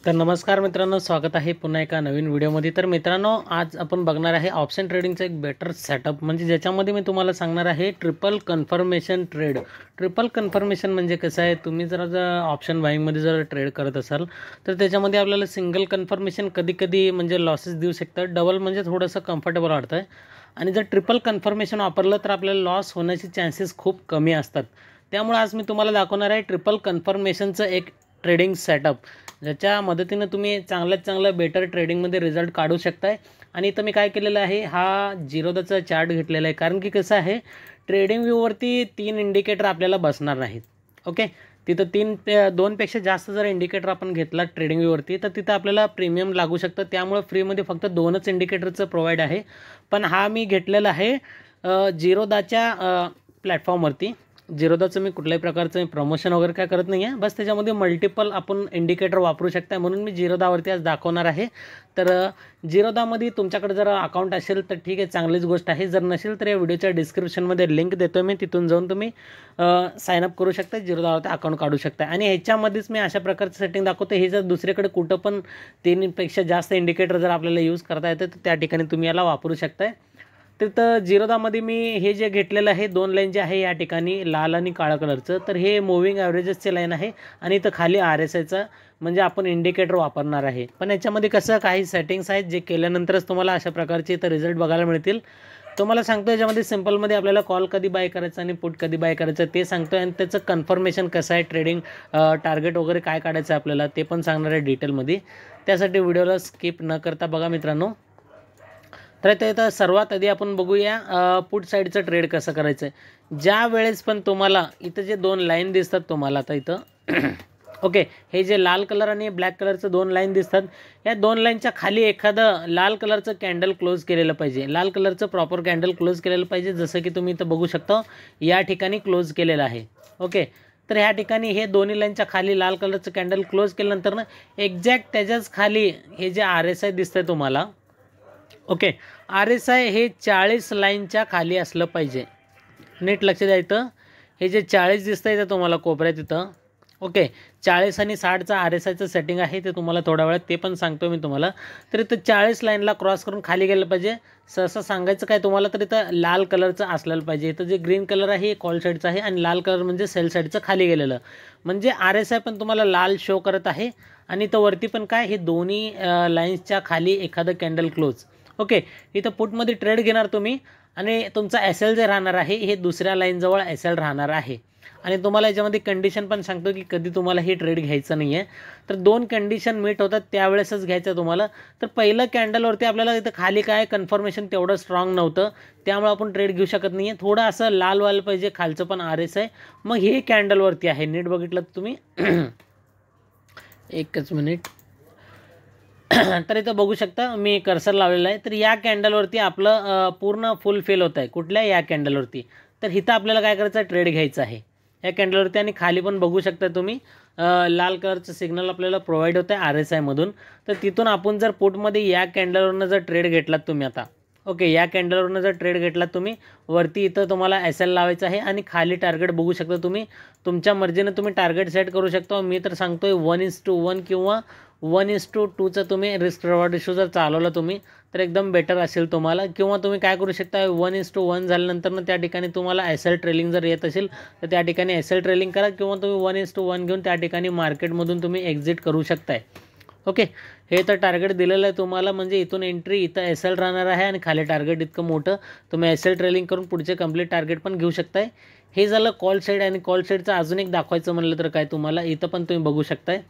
तर नमस्कार मित्रांनो, स्वागत आहे पुन्हा एका नवीन व्हिडिओमध्ये। तर मित्रांनो, आज आपण बघणार आहे ऑप्शन ट्रेडिंगचा एक बेटर सेटअप, म्हणजे ज्याच्यामध्ये मी तुम्हाला सांगणार आहे triple confirmation trade. Triple confirmation म्हणजे कसं आहे, तुम्ही जर ऑप्शन बाईंगमध्ये जर ट्रेड करत असाल तर त्याच्यामध्ये आपल्याला सिंगल कन्फर्मेशन कधी कधी म्हणजे लॉसेस देऊ शकतात, डबल म्हणजे थोडंसं कम्फर्टेबल वाटतं आहे, आणि जर ट्रिपल कन्फर्मेशन वापरलं तर आपल्याला लॉस होण्याचे चान्सेस खूप कमी असतात। त्यामुळे आज मी तुम्हाला दाखवणार आहे ट्रिपल कन्फर्मेशनचं एक ट्रेडिंग सेटअप, ज्याच्या मदतीने तुम्ही चांगल्यात चांगलं बेटर ट्रेडिंगमध्ये रिझल्ट काढू शकताय। आणि इथं मी काय केलेलं आहे, हा जिरोदाचा चार्ट घेतलेला आहे, कारण की कसं आहे ट्रेडिंग व्ह्यूवरती 3 इंडिकेटर आपल्याला बसणार नाहीत। ओके, तिथं दोनपेक्षा जास्त जर इंडिकेटर आपण घेतला ट्रेडिंग व्ह्यूवरती तर तिथं आपल्याला प्रीमियम लागू शकतं, त्यामुळे फ्रीमध्ये फक्त 2च इंडिकेटरचं प्रोव्हाइड आहे। पण हा मी घेतलेला आहे जिरोदाच्या प्लॅटफॉर्मवरती। जिरोदाचं मी कुठल्याही प्रकारचं प्रमोशन वगैरे काय करत नाही आहे, बस त्याच्यामध्ये मल्टिपल आपण इंडिकेटर वापरू शकता, म्हणून मी जिरोदावरती आज दाखवणार आहे। तर जिरोदामध्ये तुमच्याकडे जर अकाउंट असेल तर ठीक आहे, चांगलीच गोष्ट आहे। जर नसेल तर या व्हिडिओच्या डिस्क्रिप्शनमध्ये लिंक देतो मी, तिथून जाऊन तुम्ही साईनअप करू शकता, जिरोदावरती अकाउंट काढू शकता। आणि ह्याच्यामध्येच मी अशा प्रकारचं सेटिंग दाखवतो। हे जर दुसरीकडे कुठं पण 3पेक्षा जास्त इंडिकेटर जर आपल्याला यूज करता येतं तर त्या ठिकाणी तुम्ही याला वापरू शकताय। तर जिरोदामध्ये मी हे जे घेतलेलं आहे 2 लाईन जे आहे या ठिकाणी लाल आणि काळा कलरचं, तर हे मूव्हिंग ॲव्हरेजेसचे लाईन आहे, आणि इथं खाली RSIचं म्हणजे आपण इंडिकेटर वापरणार आहे। पण याच्यामध्ये कसं काही सेटिंग्स आहेत जे केल्यानंतरच तुम्हाला अशा प्रकारचे इथं रिझल्ट बघायला मिळतील। तुम्हाला सांगतो याच्यामध्ये सिंपलमध्ये आपल्याला कॉल कधी बाय करायचं आणि पुट कधी बाय करायचं ते सांगतो, आणि त्याचं कन्फर्मेशन कसं आहे, ट्रेडिंग टार्गेट वगैरे काय काढायचं आपल्याला ते पण सांगणार आहे डिटेलमध्ये। त्यासाठी व्हिडिओला स्किप न करता बघा मित्रांनो। तर इथं सर्वात आधी आपण बघूया पुट साईडचं ट्रेड कसं करायचं आहे। ज्या वेळेस पण तुम्हाला इथं जे 2 लाईन दिसतात तुम्हाला आता इथं ओके, हे जे लाल कलर आणि ब्लॅक कलरचं 2 लाईन दिसतात, या 2 लाईनच्या खाली एखादं लाल कलरचं कॅन्डल क्लोज केलेलं पाहिजे, लाल कलरचं प्रॉपर कॅन्डल क्लोज केलेलं पाहिजे, जसं की तुम्ही इथं बघू शकता या ठिकाणी क्लोज केलेलं आहे। ओके, तर ह्या ठिकाणी हे दोन्ही लाईनच्या खाली लाल कलरचं कॅन्डल क्लोज केल्यानंतर ना एक्झॅक्ट त्याच्याच खाली हे जे RSI दिसतंय तुम्हाला, ओके, RSI हे 40 लाईनच्या खाली असलं पाहिजे, नीट लक्ष द्यायचं। हे जे 40 दिसतंय इथं तुम्हाला कोपऱ्यात इथं, ओके, 40 आणि 60चा RSIचं सेटिंग आहे, ते तुम्हाला थोड्या वेळात ते पण सांगतो मी तुम्हाला। तर इथं 40 लाईनला क्रॉस करून खाली गेलं पाहिजे। सहसा सांगायचं काय तुम्हाला, तर इथं लाल कलरचं असलेलं पाहिजे। इथं जे ग्रीन कलर आहे हे कॉल साईडचं आहे, आणि लाल कलर म्हणजे सेल साईडचं खाली गेलेलं, म्हणजे RSI पण तुम्हाला लाल शो करत आहे। आणि इथं वरती पण काय, हे दोन्ही लाईन्सच्या खाली एखादं कॅन्डल क्लोज। ओके, इथं पुटमध्ये ट्रेड घेणार तुम्ही, आणि तुमचा SL जे राहणार आहे हे दुसऱ्या लाईनजवळ SL राहणार आहे। आणि तुम्हाला याच्यामध्ये कंडिशन पण सांगतो की कधी तुम्हाला ही ट्रेड घ्यायचं नाही आहे। तर 2 कंडिशन मीट होतात त्यावेळेसच घ्यायचं तुम्हाला। तर पहिलं कॅन्डलवरती आपल्याला इथं खाली काय कन्फर्मेशन तेवढं स्ट्रॉंग नव्हतं, त्यामुळे आपण ट्रेड घेऊ शकत नाही आहे। थोडं असं लाल व्हायला पाहिजे खालचं पण RSI, मग हे कॅन्डलवरती आहे, नीट बघितलं तुम्ही एकच मिनिट तर इथं बघू शकता मी कर्सर लावलेला आहे। तर या कॅन्डलवरती आपलं पूर्ण फुल फेल होत आहे, कुठल्या या कॅन्डलवरती। तर इथं आपल्याला काय करायचं, ट्रेड घ्यायचं आहे या कॅन्डलवरती। आणि खाली पण बघू शकता तुम्ही लाल कलरचं सिग्नल आपल्याला प्रोव्हाइड होतं आहे RSI मधून। तर तिथून आपण जर पुटमध्ये या कॅन्डलवरनं जर ट्रेड घेतलात तुम्ही आता, ओके, या कॅन्डलवरनं जर ट्रेड घेतलात तुम्ही, वरती इथं तुम्हाला SL लावायचं आहे, आणि खाली टार्गेट बघू शकता तुम्ही, तुमच्या मर्जीने तुम्ही टार्गेट सेट करू शकता। मी तर सांगतोय 1:1 किंवा 1:2चं तुम्ही रिस्क रिवॉर्ड रेशो जर चालवला तुम्ही तर एकदम बेटर असेल तुम्हाला। किंवा तुम्ही काय करू शकता, 1:1 झाल्यानंतर ना त्या ठिकाणी तुम्हाला SL ट्रेलिंग जर येत असेल तर त्या ठिकाणी SL ट्रेलिंग करा, किंवा तुम्ही 1:1 घेऊन त्या ठिकाणी मार्केटमधून तुम्ही एक्झिट करू शकताय। ओके, हे तर टार्गेट दिलेलं आहे तुम्हाला, म्हणजे इथून एंट्री, इथं SL राहणार आहे, आणि खाली टार्गेट इतकं मोठं तुम्ही SL ट्रेलिंग करून पुढचे कंप्लीट टार्गेट पण घेऊ शकताय। हे झालं कॉल साईड। आणि कॉल साईडचं अजून एक दाखवायचं म्हणलं तर काय तुम्हाला, इथं पण तुम्ही बघू शकताय,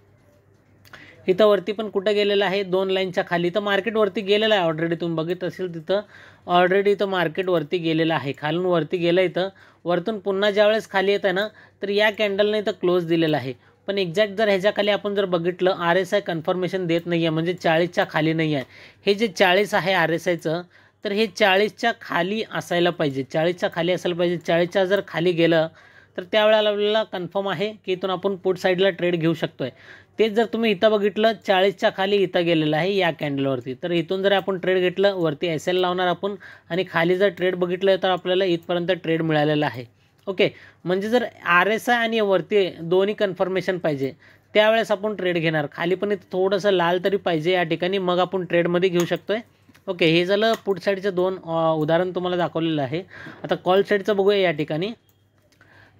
इथं वरती पण कुठं गेलेलं आहे 2 लाईनच्या खाली, तर मार्केट वरती गेलेलं आहे ऑलरेडी, तुम्ही बघित असेल तिथं ऑलरेडी इथं मार्केट वरती गेलेलं आहे, खालून वरती गेलं इथं, वरतून पुन्हा ज्यावेळेस खाली येतं ना तर या कॅन्डलने इथं क्लोज दिलेलं आहे। पण एक्झॅक्ट जर ह्याच्या खाली आपण जर बघितलं, RSI कन्फर्मेशन देत नाही आहे, म्हणजे 40च्या खाली नाही आहे। हे जे 40 आहे RSIचं, तर हे 40च्या खाली असायला पाहिजे, 40च्या खाली असायला पाहिजे। 40च्या जर खाली गेलं तर त्यावेळेला आपल्याला कन्फर्म आहे की इथून आपण पुट साईडला ट्रेड घेऊ शकतोय। तेच जर तुम्ही इथं बघितलं 40च्या खाली इथं गेलेलं आहे या कॅन्डलवरती, तर इथून जर आपण ट्रेड घेतलं, वरती SL लावणार आपण, आणि खाली जर ट्रेड बघितलं तर आपल्याला इथपर्यंत ट्रेड मिळालेला आहे। ओके, म्हणजे जर RSI आणि वरती दोन्ही कन्फर्मेशन पाहिजे, त्यावेळेस आपण ट्रेड घेणार. खाली पण इथं थोडंसं लाल तरी पाहिजे या ठिकाणी, मग आपण ट्रेडमध्ये घेऊ शकतो आहे. ओके, हे झालं पुट साईडचं 2 उदाहरण तुम्हाला दाखवलेलं आहे. आता कॉल साईडचं बघूया या ठिकाणी.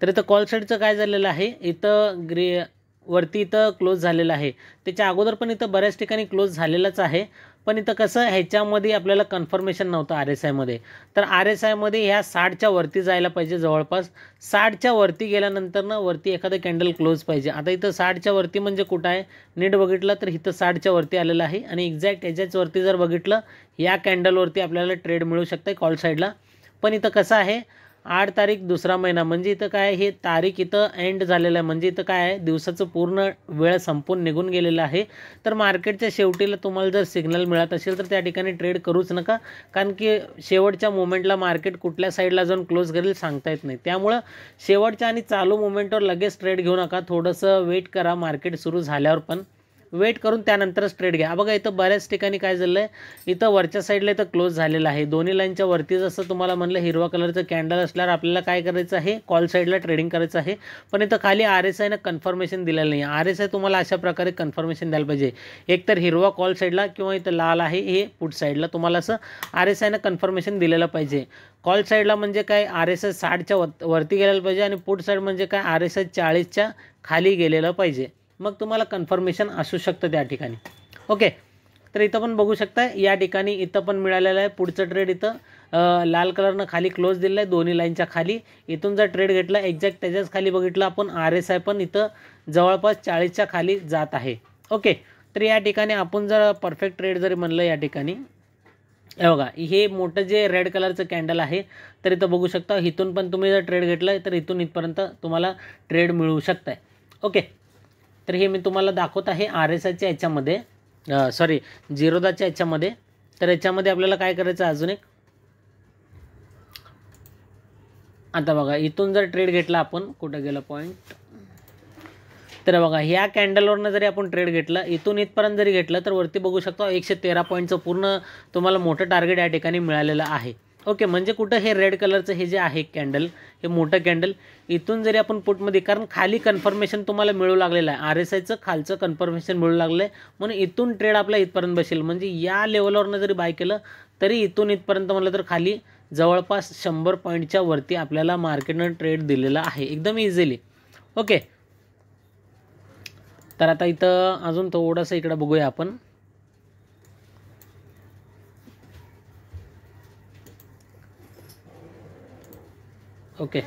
तर इथं कॉल साईडचं काय झालेलं आहे, इथं वरती इथं क्लोज झालेलं आहे. त्याच्या अगोदर पण इथं बऱ्याच ठिकाणी क्लोज झालेलंच आहे, पण इथं कसं ह्याच्यामध्ये आपल्याला कन्फर्मेशन नव्हतं RSIमध्ये. तर RSIमध्ये ह्या 60च्या वरती जायला पाहिजे, जवळपास 60च्या वरती गेल्यानंतर ना वरती एखादं कॅन्डल क्लोज पाहिजे. आता इथं 60च्या वरती म्हणजे कुठं आहे, नीट बघितलं तर इथं 60च्या वरती आलेलं आहे आणि एक्झॅक्ट ह्याच्याच वरती जर बघितलं या कॅन्डलवरती आपल्याला ट्रेड मिळू शकते कॉल साईडला. पण इथं कसं आहे, 8 तारीख 2रा महिना म्हणजे इथं काय, हे तारीख इथं एंड झालेलं आहे, म्हणजे इथं काय आहे, दिवसाचं पूर्ण वेळ संपून निघून गेलेला आहे. तर मार्केटच्या शेवटीला तुम्हाला जर सिग्नल मिळत असेल तर त्या ठिकाणी ट्रेड करूच नका, कारण की शेवटच्या मोमेंटला मार्केट कुठल्या साईडला जाऊन क्लोज करेल सांगता येत नाही. त्यामुळं शेवटच्या आणि चालू मोमेंटवर लगेच ट्रेड घेऊ नका, थोडंसं वेट करा. मार्केट सुरू झाल्यावर पण वेट करून त्यानंतरच ट्रेड घ्या. बघा इथं बऱ्याच ठिकाणी काय झालं आहे, इथं वरच्या साईडला इथं क्लोज झालेलं आहे. दोन्ही लाईनच्या वरती जसं तुम्हाला म्हणलं हिरवा कलरचं कॅन्डल असल्यावर आपल्याला काय करायचं आहे, कॉल साईडला ट्रेडिंग करायचं आहे. पण इथं खाली RSIनं कन्फर्मेशन दिलेलं नाही. RSI तुम्हाला अशा प्रकारे कन्फर्मेशन द्यायला पाहिजे, एक तर हिरवा कॉल साईडला किंवा इथं लाल आहे हे पुट साईडला, तुम्हाला असं RSIनं कन्फर्मेशन दिलेलं पाहिजे. कॉल साईडला म्हणजे काय, RSI 60च्या वरती गेलेलं पाहिजे आणि पुट साईड म्हणजे काय, RSI 40च्या खाली गेलेलं पाहिजे, मग तुम्हाला कन्फर्मेशन असू शकतं त्या ठिकाणी. ओके, तर इथं पण बघू शकता या ठिकाणी इथं पण मिळालेलं आहे. पुढचं ट्रेड इथं लाल कलरनं खाली क्लोज दिलेलं आहे दोन्ही लाईनच्या खाली. इथून जर ट्रेड घेतला एक्झॅक्ट त्याच्याच खाली बघितलं आपण RSI पण इथं जवळपास 40च्या खाली जात आहे. ओके, तर या ठिकाणी आपण जर परफेक्ट ट्रेड जरी म्हणलं या ठिकाणी, हे बघा हे मोठं जे रेड कलरचं कॅन्डल आहे, तर इथं बघू शकता इथून पण तुम्ही जर ट्रेड घेतलं तर इथून इथपर्यंत तुम्हाला ट्रेड मिळू शकतं आहे. ओके, तर हे मी तुम्हाला दाखवत आहे RSIच्या याच्यामध्ये, सॉरी झिरोदाच्या याच्यामध्ये. तर याच्यामध्ये आपल्याला काय करायचं अजून एक, आता बघा इथून जर ट्रेड घेतला आपण, कुठं गेला पॉईंट, तर बघा ह्या कॅन्डलवरनं जरी आपण ट्रेड घेतला इथून इथपर्यंत जरी घेतलं तर वरती बघू शकतो 113 पॉईंटचं पूर्ण तुम्हाला मोठं टार्गेट या ठिकाणी मिळालेलं आहे. ओके, म्हणजे कुठं हे रेड कलरचं हे जे आहे कॅन्डल, हे मोठं कॅन्डल, इथून जरी आपण पुटमध्ये, कारण खाली कन्फर्मेशन तुम्हाला मिळू लागलेलं आहे, RSIचं खालचं कन्फर्मेशन मिळू लागलं आहे, म्हणून इथून ट्रेड आपला इथपर्यंत बसेल. म्हणजे या लेवलवरनं जरी बाय केलं तरी इथून इथपर्यंत म्हटलं तर खाली जवळपास 100 पॉईंटच्या वरती आपल्याला मार्केटनं ट्रेड दिलेला आहे एकदम इझिली. ओके, तर आता इथं अजून थोडंसं इकडं बघूया आपण. ओके,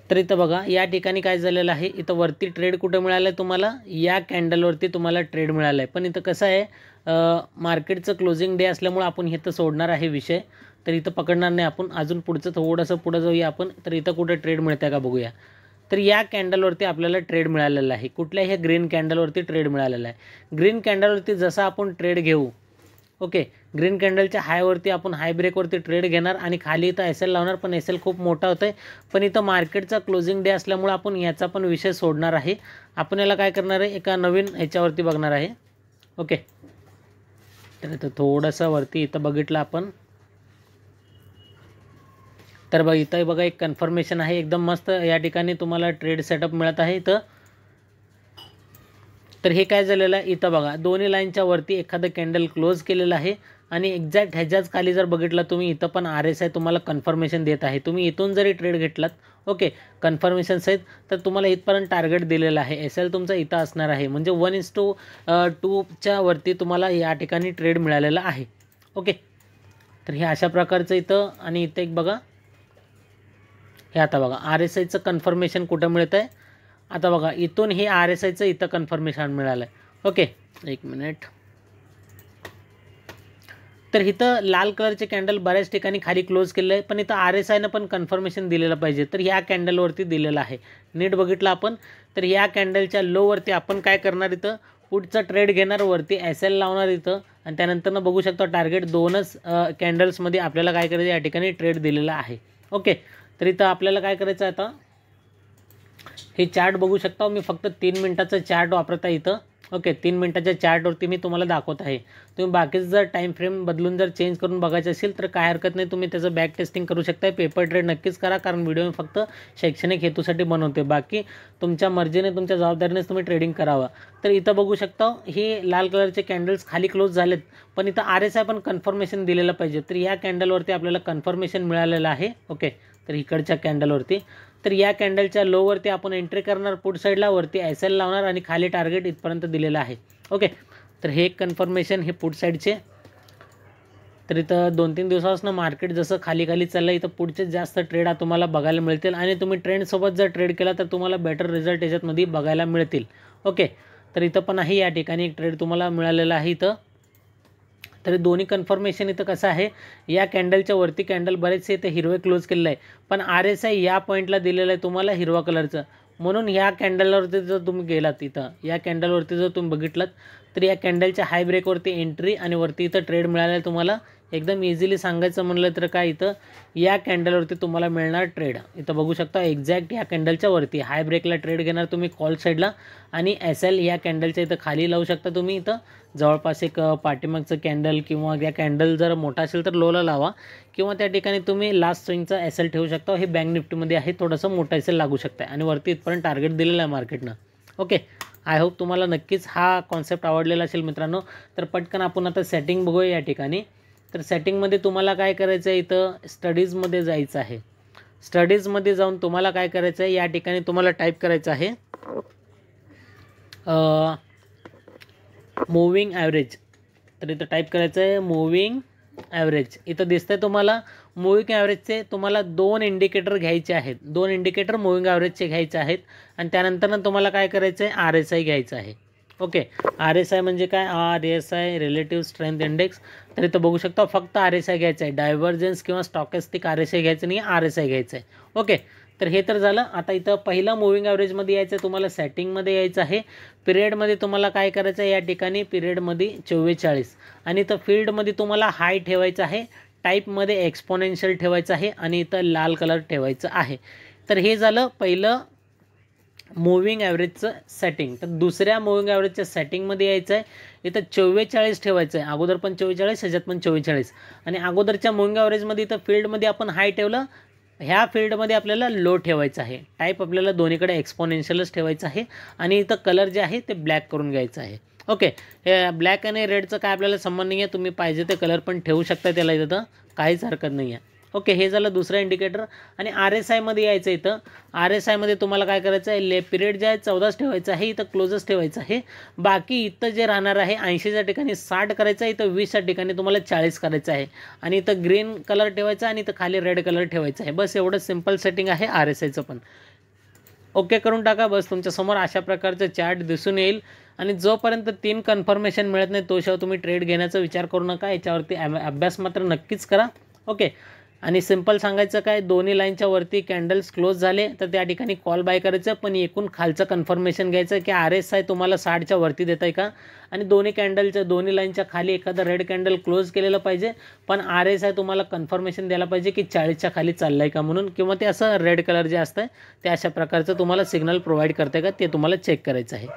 तर इथं बघा या ठिकाणी काय झालेलं आहे, इथं वरती ट्रेड कुठं मिळालं आहे तुम्हाला, या कॅन्डलवरती तुम्हाला ट्रेड मिळालं आहे. पण इथं कसं आहे, मार्केटचं क्लोजिंग डे असल्यामुळे आपण हे तर सोडणार आहे विषय, तर इथं पकडणार नाही आपण. अजून पुढचं थोडंसं पुढं जाऊया आपण. तर इथं कुठं ट्रेड मिळतं का बघूया. तर या कॅन्डलवरती आपल्याला ट्रेड मिळालेला आहे, कुठल्या हे ग्रीन कॅन्डलवरती ट्रेड मिळालेला आहे. ग्रीन कॅन्डलवरती जसं आपण ट्रेड घेऊ, ओके, ग्रीन कॅन्डलच्या हायवरती आपण हाय ब्रेकवरती ट्रेड घेणार आणि खाली इथं SL लावणार, पण SL खूप मोठा होतं आहे. पण इथं मार्केटचा क्लोजिंग डे असल्यामुळे आपण याचा पण विषय सोडणार आहे. आपण याला काय करणार आहे, एका नवीन ह्याच्यावरती बघणार आहे. ओके, तर इथं थोडंसं वरती इथं बघितलं आपण, तर बघा इथं बघा एक कन्फर्मेशन आहे एकदम मस्त, या ठिकाणी तुम्हाला ट्रेड सेटअप मिळत आहे इथं. तर हे काय झालेलं आहे, इथं बघा दोन्ही लाईनच्या वरती एखादं कॅन्डल क्लोज केलेलं आहे आणि एक्झॅक्ट ह्याच्याच खाली जर बघितलं तुम्ही इथं पण RSI तुम्हाला कन्फर्मेशन देत आहे. तुम्ही इथून जरी ट्रेड घेतलात, ओके, कन्फर्मेशन सहित, तर तुम्हाला इथपर्यंत टार्गेट दिलेलं आहे. SL तुमचा इथं असणार आहे, म्हणजे 1:2च्या वरती तुम्हाला या ठिकाणी ट्रेड मिळालेला आहे. ओके, तर हे अशा प्रकारचं इथं. आणि इथं एक बघा, हे आता बघा RSIचं कन्फर्मेशन कुठं मिळतं आहे, आता बघा इथून हे RSIचं इथं कन्फर्मेशन मिळालं आहे. ओके, एक मिनिट. तर इथं लाल कलरचे कॅन्डल बऱ्याच ठिकाणी खाली क्लोज केलेलं आहे, पण इथं RSIनं पण कन्फर्मेशन दिलेलं पाहिजे, तर ह्या कॅन्डलवरती दिलेलं आहे. नीट बघितलं आपण, तर ह्या कॅन्डलच्या लोवरती आपण काय करणार, इथं पुढचा ट्रेड घेणार, वरती SL लावणार इथं, आणि त्यानंतर बघू शकतो टार्गेट 2च कॅन्डल्समध्ये आपल्याला काय करायचं, या ठिकाणी ट्रेड दिलेला आहे. ओके, तर इथं आपल्याला काय करायचं, आता हे चार्ट बघू शकता, मी फक्त 3 मिनिटाचं चार्ट वापरत आहे इथं. ओके, 3 मिनिटाच्या चार्टवरती मी तुम्हाला दाखवत आहे. तुम्ही बाकीचं जर टाईम फ्रेम बदलून जर चेंज करून बघायचं असेल तर काय हरकत नाही, तुम्ही त्याचं बॅक टेस्टिंग करू शकता. पेपर ट्रेड नक्कीच करा, कारण व्हिडिओ मी फक्त शैक्षणिक हेतूसाठी बनवते. बाकी तुमच्या मर्जीने तुमच्या जबाबदारीनेच तुम्ही ट्रेडिंग करावं. तर इथं बघू शकता ही लाल कलरचे कॅन्डल्स खाली क्लोज झालेत, पण इथं RSI पण कन्फर्मेशन दिलेलं पाहिजे. तर या कॅन्डलवरती आपल्याला कन्फर्मेशन मिळालेलं आहे. ओके, तर इकडच्या कॅन्डलवरती, तर या कॅन्डलच्या लोवरती आपण एंट्री करणार, पुट साईडला वरती SL लावणार आणि खाली टार्गेट इथपर्यंत दिलेलं आहे. ओके, तर हे कन्फर्मेशन हे पुट साईडचे. तर इथं 2-3 दिवसापासून मार्केट जसं खाली खाली चाललं, इथं पुढचे जास्त ट्रेड तुम्हाला बघायला मिळतील आणि तुम्ही ट्रेंडसोबत जर ट्रेड केला तर तुम्हाला बेटर रिझल्ट याच्यातमध्ये बघायला मिळतील. ओके, तर इथं पण आहे, या ठिकाणी एक ट्रेड तुम्हाला मिळालेला आहे इथं. तर दोन्ही कन्फर्मेशन इथं कसं आहे, या कॅन्डलच्या वरती कॅन्डल बरेचसे इथे हिरवे क्लोज केलेलं आहे, पण RSI या पॉईंटला दिलेलं आहे तुम्हाला हिरवा कलरचं. म्हणून ह्या कॅन्डलवरती जर तुम्ही गेलात इथं, या कॅन्डलवरती जर तुम्ही बघितलात तर या कॅन्डलच्या हाय ब्रेकवरती एंट्री आणि वरती इथं ट्रेड मिळाला आहे तुम्हाला. एकदम इझिली सांगायचं म्हणलं तर काय, इथं या कॅन्डलवरती तुम्हाला मिळणार ट्रेड. इथं बघू शकता एक्झॅक्ट या कॅन्डलच्या वरती हाय ब्रेकला ट्रेड घेणार तुम्ही कॉल साईडला आणि SL या कॅन्डलच्या इथं खाली लावू शकता तुम्ही. इथं जवळपास एक पाठीमागचं कॅन्डल किंवा या कॅन्डल जर मोठा असेल तर लोला लावा, किंवा त्या ठिकाणी तुम्ही लास्ट स्विंगचा SL ठेवू शकता. हे बँक निफ्टीमध्ये आहे, थोडंसं मोठा SL लागू शकता आणि वरती इथपर्यंत टार्गेट दिलेलं आहे मार्केटनं. ओके, आय होप तुम्हाला नक्कीच हा कॉन्सेप्ट आवडलेला असेल मित्रांनो. तर पटकन आपण आता सेटिंग बघूया या ठिकाणी. तर सेटिंगमध्ये तुम्हाला काय करायचं आहे, इथं स्टडीजमध्ये जायचं आहे. स्टडीजमध्ये जाऊन तुम्हाला काय करायचं आहे, या ठिकाणी तुम्हाला टाईप करायचं आहे मूविंग ॲव्हरेज. तर इथं टाईप करायचं आहे मूविंग ॲव्हरेज. इथं दिसतंय तुम्हाला मूविंग ॲव्हरेजचे तुम्हाला 2 इंडिकेटर घ्यायचे आहेत. 2 इंडिकेटर मूविंग ॲव्हरेजचे घ्यायचे आहेत आणि त्यानंतरनं तुम्हाला काय करायचं आहे, RSI घ्यायचं आहे. ओके, RSI म्हणजे काय, RSI रिलेटिव्ह स्ट्रेंथ इंडेक्स. तर इथं बघू शकता फक्त RSI घ्यायचं आहे, डायव्हर्जन्स किंवा स्टॉकेस्टिक RSI घ्यायचं नाही, RSI घ्यायचं आहे. ओके, तर हे तर झालं. आता इथं पहिला मूविंग ॲव्हरेजमध्ये यायचं आहे तुम्हाला, सेटिंगमध्ये यायचं आहे. पिरियडमध्ये तुम्हाला काय करायचं आहे, या ठिकाणी पिरियडमध्ये 44 आणि इथं फील्डमध्ये तुम्हाला हाय ठेवायचं आहे, टाईपमध्ये एक्सपोनेन्शियल ठेवायचं आहे आणि इथं लाल कलर ठेवायचं आहे. तर हे झालं पहिलं मूविंग ॲव्हरेजचं सेटिंग. तर दुसऱ्या मूविंग ॲव्हरेजच्या सेटिंगमध्ये यायचं आहे. इथं 44 ठेवायचं आहे, अगोदर पण 44, ह्याच्यात पण 44 आणि अगोदरच्या मूविंग ॲव्हरेजमध्ये इथं फील्डमध्ये आपण हाय ठेवलं, ह्या फील्डमध्ये आपल्याला लो ठेवायचं आहे. टाईप आपल्याला दोन्हीकडे एक्सपोनेन्शियलच ठेवायचं आहे आणि इथं कलर जे आहे ते ब्लॅक करून घ्यायचं आहे. ओके, हे ब्लॅक आणि रेडचं काय आपल्याला संबंध नाही आहे, तुम्ही पाहिजे ते कलर पण ठेवू शकता त्याला, इथं काहीच हरकत नाही आहे. ओके, हे झालं दुसरं इंडिकेटर. आणि RSIमध्ये यायचं. इथं RSIमध्ये तुम्हाला काय करायचं आहे, पिरियड जे आहे 14 ठेवायचं आहे, इथं क्लोजच ठेवायचं आहे. बाकी इथं जे राहणार आहे 80च्या ठिकाणी 60 करायचं आहे, इथं 20च्या ठिकाणी तुम्हाला 40 करायचं आहे आणि इथं ग्रीन कलर ठेवायचा आणि इथं खाली रेड कलर ठेवायचा आहे. बस एवढं सिम्पल सेटिंग आहे RSIचं पण. ओके करून टाका, बस तुमच्यासमोर अशा प्रकारचं चार्ट दिसून येईल. आणि जोपर्यंत 3 कन्फर्मेशन मिळत नाही तोशिवाय तुम्ही ट्रेड घेण्याचा विचार करू नका. याच्यावरती अभ्यास मात्र नक्कीच करा. ओके, आणि सिंपल सांगायचं काय, दोन्ही लाईनच्या वरती कॅन्डल्स क्लोज झाले तर त्या ठिकाणी कॉल बाय करायचं, पण एकूण खालचं कन्फर्मेशन घ्यायचं की RSI तुम्हाला 60च्या वरती देत आहे का, आणि दोन्ही कॅन्डलच्या दोन्ही लाईनच्या खाली एखादा रेड कॅन्डल क्लोज केलेलं पाहिजे, पण RSI तुम्हाला कन्फर्मेशन द्यायला पाहिजे की 40च्या खाली चाललं आहे का म्हणून, किंवा ते असं रेड कलर जे असतं ते अशा प्रकारचं तुम्हाला सिग्नल प्रोव्हाइड करते का ते तुम्हाला चेक करायचं आहे.